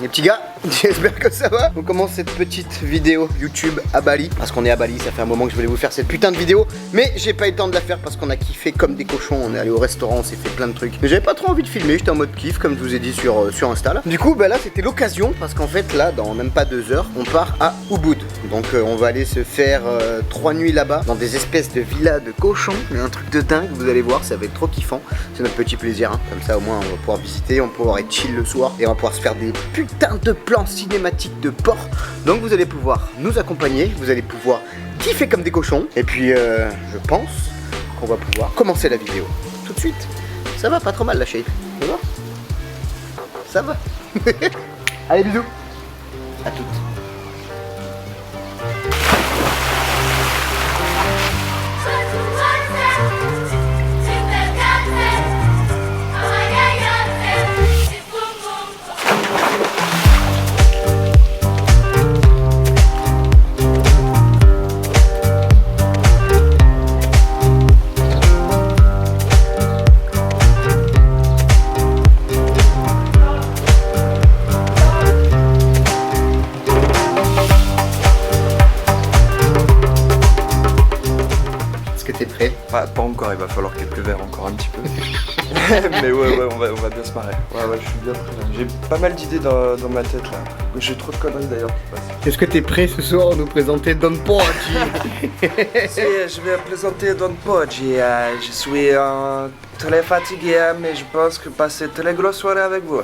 Les petits gars, j'espère que ça va. On commence cette petite vidéo YouTube à Bali. Parce qu'on est à Bali, ça fait un moment que je voulais vous faire cette putain de vidéo. Mais j'ai pas eu le temps de la faire parce qu'on a kiffé comme des cochons. On est allé au restaurant, on s'est fait plein de trucs. Mais j'avais pas trop envie de filmer, j'étais en mode kiff comme je vous ai dit sur Insta là. Du coup bah là c'était l'occasion parce qu'en fait là dans même pas 2 heures on part à Ubud. Donc on va aller se faire 3 nuits là-bas dans des espèces de villas de cochons. Mais un truc de dingue, vous allez voir, ça va être trop kiffant. C'est notre petit plaisir hein. Comme ça au moins on va pouvoir visiter, on va pouvoir être chill le soir et on va pouvoir se faire des putains de plans cinématiques de port. Donc vous allez pouvoir nous accompagner, vous allez pouvoir kiffer comme des cochons. Et puis je pense qu'on va pouvoir commencer la vidéo tout de suite. Ça va pas trop mal la shape, tu vois? Ça va. Allez bisous. À toutes. T'es prêt? Pas encore, il va falloir quelques verres encore un petit peu. Mais ouais, on va bien se marrer. Ouais, je suis bien prêt là. J'ai pas mal d'idées dans ma tête là. J'ai trop de conneries d'ailleurs qui passent. Est-ce que t'es prêt ce soir à nous présenter Don Poggi? Je vais présenter Don Poggi. Je suis très fatigué, mais je pense que passer très grosse soirée avec vous.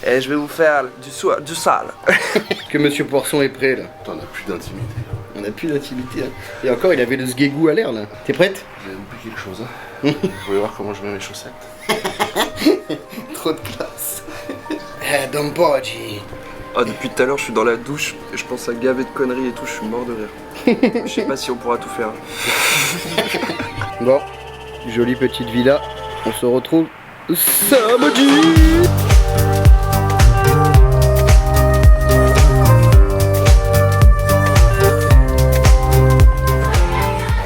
Et je vais vous faire du sale. Est-ce que Monsieur Poisson est prêt là? On a plus d'intimité. On a plus d'intimité hein. Et encore il avait le sguégou à l'air là. T'es prête? J'ai oublié quelque chose. Hein. Vous voulez voir comment je mets mes chaussettes? Trop de classe. Don Poggi. Depuis tout à l'heure, je suis dans la douche et je pense à gaver de conneries et tout, je suis mort de rire. Je sais pas si on pourra tout faire. Bon, jolie petite villa. On se retrouve samedi.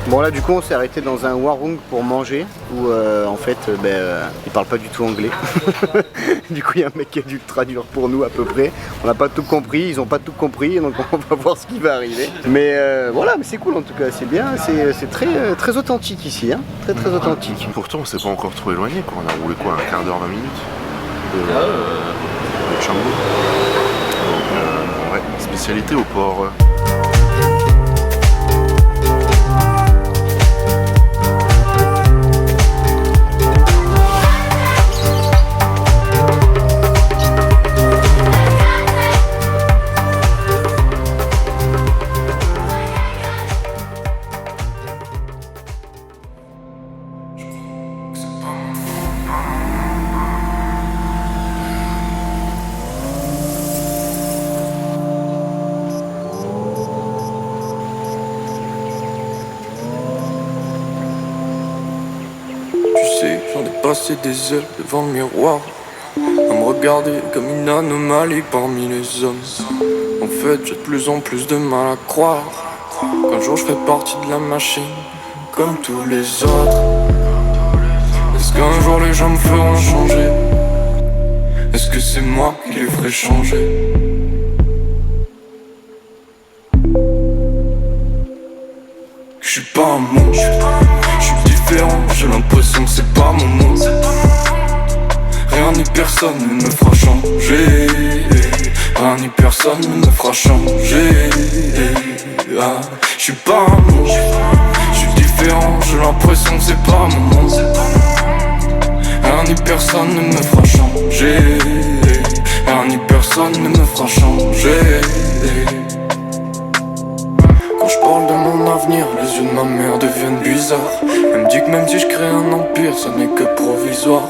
Bon là du coup on s'est arrêté dans un warung pour manger où en fait ils parlent pas du tout anglais. Du coup il y a un mec qui a dû le traduire pour nous à peu près. On n'a pas tout compris, ils ont pas tout compris donc on va voir ce qui va arriver. Mais voilà, mais c'est cool en tout cas, c'est bien, c'est très authentique ici, hein. Très authentique. Pourtant on s'est pas encore trop éloigné quoi, on a roulé quoi, un quart d'heure, 20 minutes de Canggu. Donc ouais, spécialité au port. J'en ai passé des heures devant le miroir, à me regarder comme une anomalie parmi les hommes. En fait, j'ai de plus en plus de mal à croire qu'un jour je ferai partie de la machine, comme tous les autres. Est-ce qu'un jour les gens me feront changer? Est-ce que c'est moi qui les ferai changer? Je suis pas un monstre, je suis différent, j'ai l'impression que c'est pas mon monde. Rien ni personne ne me fera changer. Rien ni personne ne me fera changer. Je suis pas un monstre, je suis différent, j'ai l'impression que c'est pas mon monde. Rien ni personne ne me fera changer. Rien ni personne ne me fera changer. Quand je parle de mon avenir, les yeux de ma mère deviennent bizarres. Elle me dit que même si je crée un empire, ce n'est que provisoire.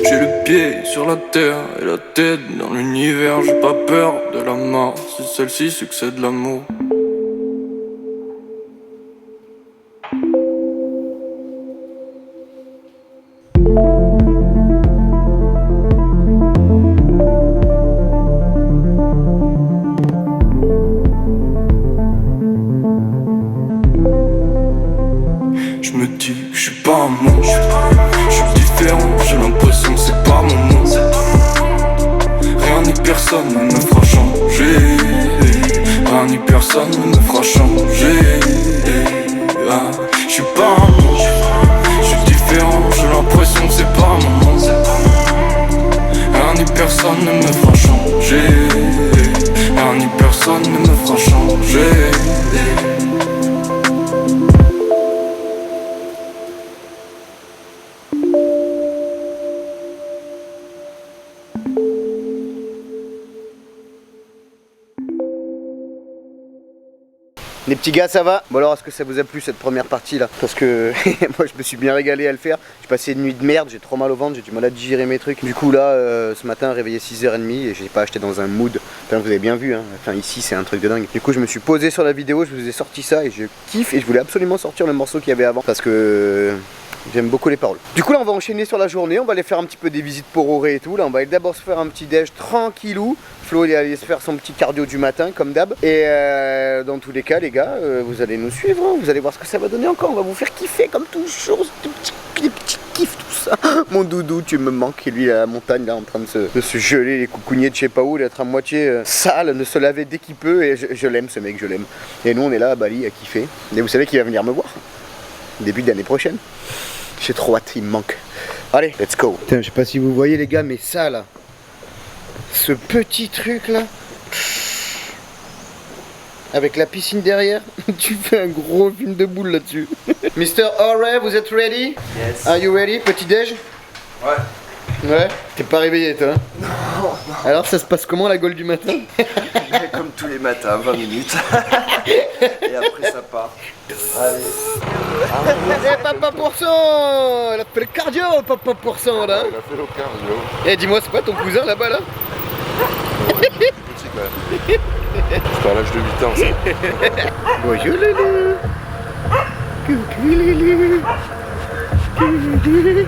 J'ai le pied sur la terre et la tête dans l'univers. J'ai pas peur de la mort si celle-ci succède l'amour. Je me dis que je suis pas un monstre, personne ne me fera changer. Rien ni personne ne me fera changer. Je suis pas un monstre, je suis différent, j'ai l'impression que c'est pas mon monde. Rien ni personne ne me fera changer. Rien ni personne ne me fera changer. Les petits gars, ça va? Bon alors, est-ce que ça vous a plu cette première partie là? Parce que moi je me suis bien régalé à le faire. J'ai passé une nuit de merde, j'ai trop mal au ventre, j'ai du mal à digérer mes trucs. Du coup là, ce matin, réveillé 6h30 et j'ai pas acheté dans un mood. Enfin, vous avez bien vu, hein. Enfin ici c'est un truc de dingue. Du coup je me suis posé sur la vidéo, je vous ai sorti ça et je kiffe et je voulais absolument sortir le morceau qu'il y avait avant. Parce que j'aime beaucoup les paroles. Du coup là on va enchaîner sur la journée, on va aller faire un petit peu des visites pour Auré et tout. Là on va aller d'abord se faire un petit déj tranquillou. Flo il est allé se faire son petit cardio du matin comme d'hab. Et dans tous les cas les gars, vous allez nous suivre, hein. Vous allez voir ce que ça va donner encore. On va vous faire kiffer comme toujours, des petits kiffs tout ça. Mon doudou tu me manques, et lui à la montagne là en train de se geler les coucougniers de je sais pas où, d'être à moitié sale, ne se laver dès qu'il peut. Et je l'aime ce mec, je l'aime. Et nous on est là à Bali à kiffer. Et vous savez qu'il va venir me voir début de l'année prochaine. J'ai trop hâte, il me manque. Allez, let's go. Putain, je sais pas si vous voyez les gars, mais ça là, ce petit truc là, avec la piscine derrière, tu fais un gros film de boule là-dessus. Mr. Auré, vous êtes ready? Yes. Are you ready? Petit déj? Ouais. Ouais. T'es pas réveillé toi? Non. Alors ça se passe comment la Gaule du matin? Comme tous les matins, 20 minutes. Et après ça part. Allez. Eh papa pourcent, elle a fait le cardio, papa pourcent là. Il a fait le cardio. Eh dis-moi, c'est pas ton cousin là-bas là? Petit quand même. C'était à l'âge de 8 ans ça. Bonjour Loulou. Coucou Loulou. Coucou.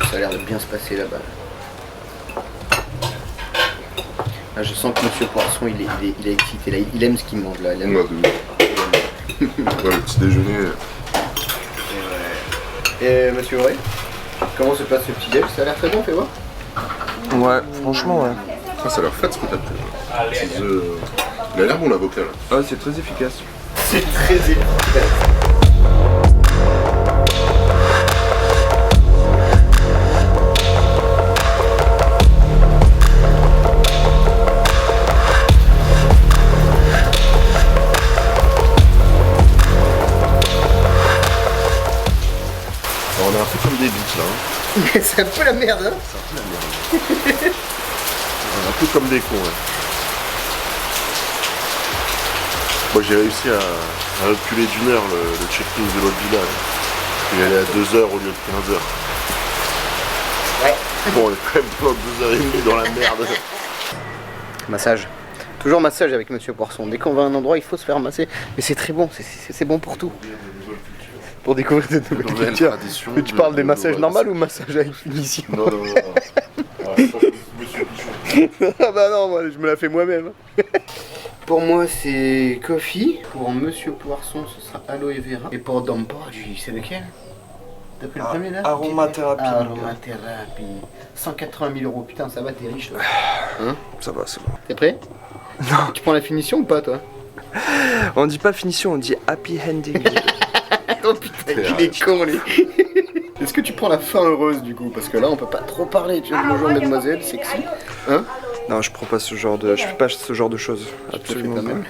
Ça a l'air de bien se passer là-bas. Là, je sens que Monsieur Poisson il est excité là, il aime ce qu'il mange là. Il aime. Ouais, le petit déjeuner. Et Monsieur Auré, comment se passe ce petit déj? Ça a l'air très bon, fais voir. Ouais, franchement, ouais. Ah, ça a l'air fait ce que t'as pris. Ces œufs, il a l'air bon l'avocat là. Ah, c'est très efficace. C'est très efficace. Alors, on est un peu comme des bites là. Hein. C'est un peu la merde hein. C'est un peu la merde. On est un peu comme des cons. Ouais. Moi j'ai réussi à reculer d'une heure le check-in de l'autre village. Il est allé à 2 heures au lieu de 15 heures. Ouais. Bon, on est quand même pendant 2h30 dans la merde. Massage. Toujours massage avec Monsieur Poisson. Dès qu'on va à un endroit, il faut se faire masser. Mais c'est très bon, c'est bon pour tout. Pour découvrir de nouvelles cultures. Traditions. Mais tu parles des massages normaux ou massages avec finition? Non. Ah bah non, moi je me la fais moi-même. Pour moi c'est coffee. Pour Monsieur Poisson ce sera aloe vera. Et pour Dompoji, c'est lequel? T'as pris le premier là? Aromathérapie. Aromathérapie. 180 000 €. Putain, ça va, t'es riche toi. Hein? Ça va, c'est bon. T'es prêt? Non. Tu prends la finition ou pas toi? On dit pas finition, on dit happy ending. Oh putain, il est con lui. Est-ce que tu prends la fin heureuse du coup? Parce que là on peut pas trop parler. Tu vois, bonjour mademoiselle, sexy. Hein? Non, je prends pas ce genre de. Je fais pas ce genre de choses. Absolument pas. Même.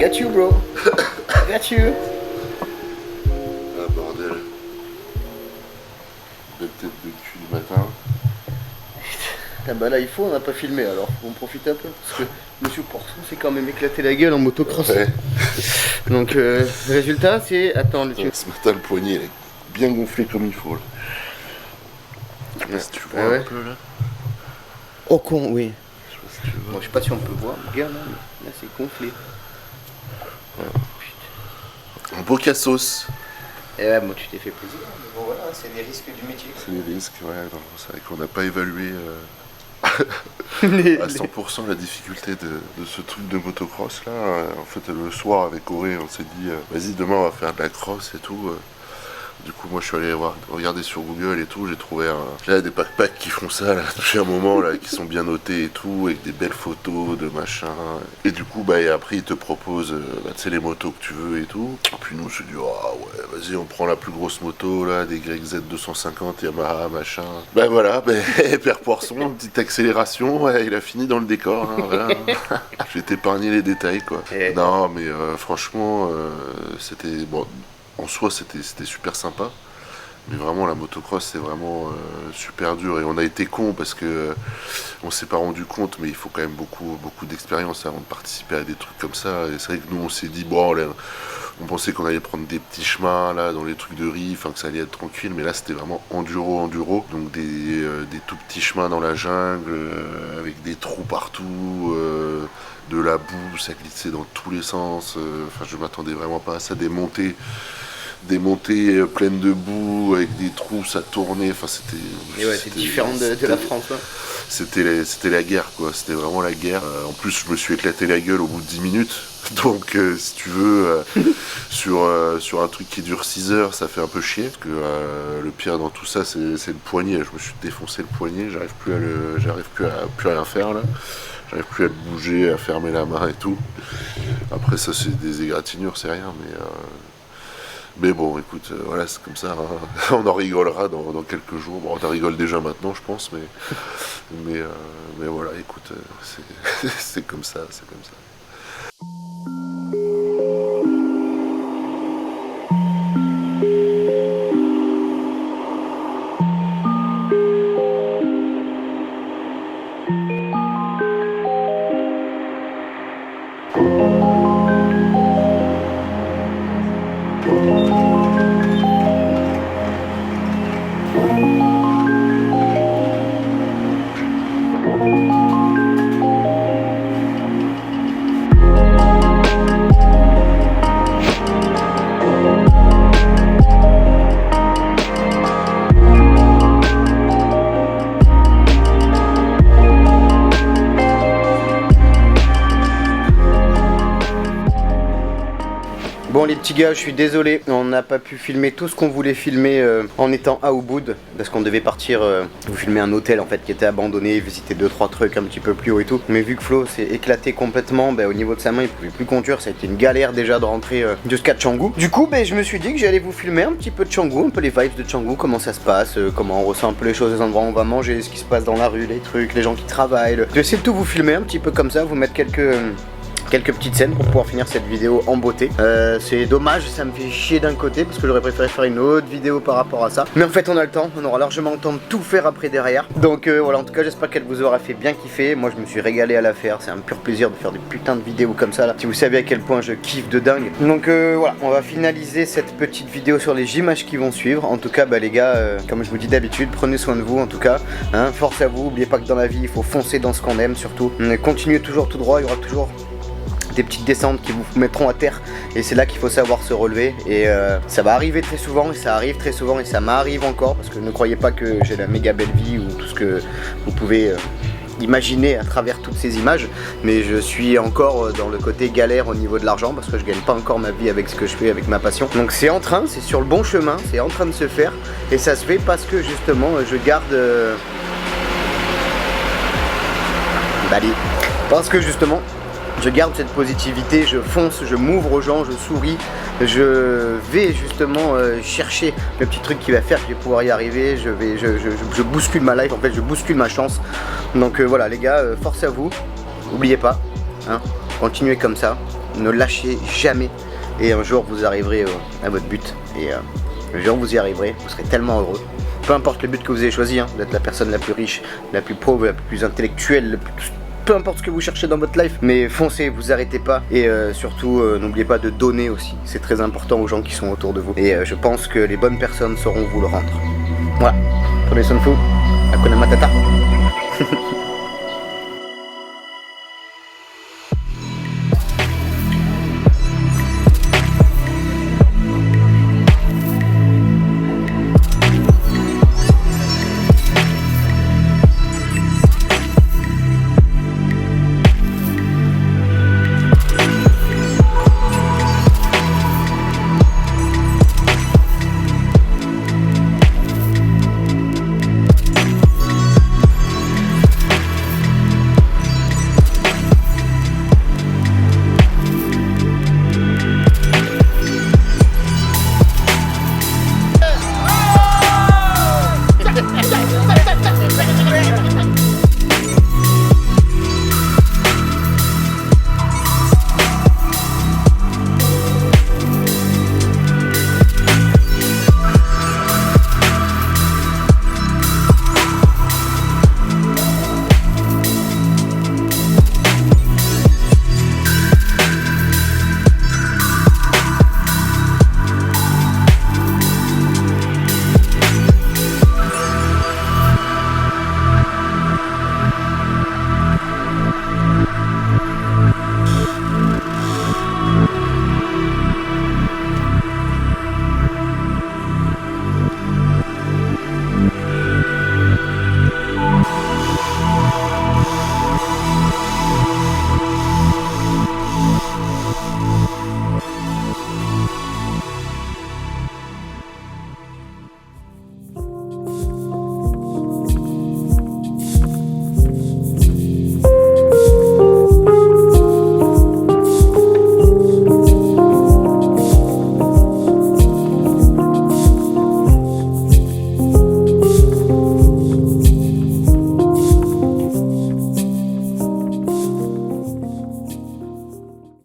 got you, bro. I got you. Ah bordel. La tête de cul du matin. Ah bah là il faut, on n'a pas filmé alors on profite un peu parce que Monsieur Poisson s'est quand même éclaté la gueule en motocross. Ouais. Donc le résultat c'est... Attends, le Ce matin le poignet il est bien gonflé comme il faut là. Je sais pas si tu vois Ah ouais. un peu là. Oh con, oui. Je sais pas si tu vois. Bon, je sais pas si on peut voir, regarde là c'est gonflé. Un beau cassos. Et ouais, moi tu t'es fait plaisir. Mais bon voilà, c'est les risques du métier. C'est les risques, ouais. Non, c'est vrai qu'on n'a pas évalué à 100% la difficulté de ce truc de motocross là. En fait le soir avec Auré on s'est dit vas-y demain on va faire de la cross et tout. Du coup moi je suis allé regarder sur Google et tout, j'ai trouvé des backpacks qui font ça là depuis un moment là, qui sont bien notés et tout, avec des belles photos de machin. Et du coup et après ils te proposent tu sais les motos que tu veux et tout. Et puis nous on se dit oh ouais vas-y on prend la plus grosse moto là, des YZ 250 Yamaha machin. Voilà, Père Poisson, petite accélération, ouais, il a fini dans le décor, hein, voilà. Je vais t'épargner les détails quoi. Non mais franchement c'était bon. En soi, c'était super sympa, mais vraiment la motocross c'est vraiment super dur et on a été cons parce que on s'est pas rendu compte, mais il faut quand même beaucoup d'expérience avant de participer à des trucs comme ça. Et c'est vrai que nous on s'est dit bon, là, on pensait qu'on allait prendre des petits chemins là dans les trucs de riz, enfin que ça allait être tranquille, mais là c'était vraiment enduro, donc des tout petits chemins dans la jungle avec des trous partout. De la boue, ça glissait dans tous les sens, enfin je m'attendais vraiment pas à ça, des montées pleines de boue avec des trous, ça tournait, enfin c'était... Et ouais, c'est différent de la France hein. C'était la guerre quoi, c'était vraiment la guerre. En plus je me suis éclaté la gueule au bout de 10 minutes, donc si tu veux, sur un truc qui dure 6 heures, ça fait un peu chier, parce que le pire dans tout ça c'est le poignet, je me suis défoncé le poignet, j'arrive plus à rien faire là. J'arrive plus à le bouger, à fermer la main et tout. Après ça c'est des égratignures, c'est rien, mais bon écoute, voilà c'est comme ça, hein. On en rigolera dans quelques jours. Bon on en rigole déjà maintenant je pense, mais voilà écoute, c'est comme ça, c'est comme ça. Bon les petits gars, je suis désolé, on n'a pas pu filmer tout ce qu'on voulait filmer en étant à Ubud, parce qu'on devait partir vous filmer un hôtel en fait qui était abandonné, visiter 2-3 trucs un petit peu plus haut et tout. Mais vu que Flo s'est éclaté complètement, au niveau de sa main il pouvait plus conduire, ça a été une galère déjà de rentrer jusqu'à Canggu. Du coup je me suis dit que j'allais vous filmer un petit peu de Canggu, un peu les vibes de Canggu, comment ça se passe, comment on ressent un peu les choses, les endroits où on va manger, ce qui se passe dans la rue, les trucs, les gens qui travaillent. Je vais essayer de tout vous filmer un petit peu comme ça, vous mettre quelques petites scènes pour pouvoir finir cette vidéo en beauté. C'est dommage, ça me fait chier d'un côté parce que j'aurais préféré faire une autre vidéo par rapport à ça. Mais en fait on a le temps, on aura largement le temps de tout faire après derrière. Donc voilà, en tout cas j'espère qu'elle vous aura fait bien kiffer. Moi je me suis régalé à la faire, c'est un pur plaisir de faire des putains de vidéos comme ça là. Si vous savez à quel point je kiffe de dingue. Donc voilà, on va finaliser cette petite vidéo sur les images qui vont suivre. En tout cas les gars, comme je vous dis d'habitude, prenez soin de vous en tout cas, hein, force à vous, n'oubliez pas que dans la vie il faut foncer dans ce qu'on aime surtout. Continuez toujours tout droit, il y aura toujours des petites descentes qui vous mettront à terre et c'est là qu'il faut savoir se relever et ça va arriver très souvent et ça arrive très souvent et ça m'arrive encore parce que ne croyez pas que j'ai la méga belle vie ou tout ce que vous pouvez imaginer à travers toutes ces images, mais je suis encore dans le côté galère au niveau de l'argent parce que je gagne pas encore ma vie avec ce que je fais, avec ma passion. Donc c'est sur le bon chemin, c'est en train de se faire et ça se fait parce que justement je garde parce que justement je garde cette positivité, je fonce, je m'ouvre aux gens, je souris, je vais justement chercher le petit truc qui va faire que je vais pouvoir y arriver, je bouscule ma life, en fait je bouscule ma chance. Donc voilà les gars, force à vous, n'oubliez pas, hein, continuez comme ça, ne lâchez jamais et un jour vous arriverez à votre but et le jour où vous y arriverez, vous serez tellement heureux. Peu importe le but que vous avez choisi, hein, d'être la personne la plus riche, la plus pauvre, la plus intellectuelle, peu importe ce que vous cherchez dans votre life, mais foncez, vous arrêtez pas et surtout n'oubliez pas de donner aussi, c'est très important aux gens qui sont autour de vous et je pense que les bonnes personnes sauront vous le rendre. Voilà, prenez soin de vous, Hakuna Matata.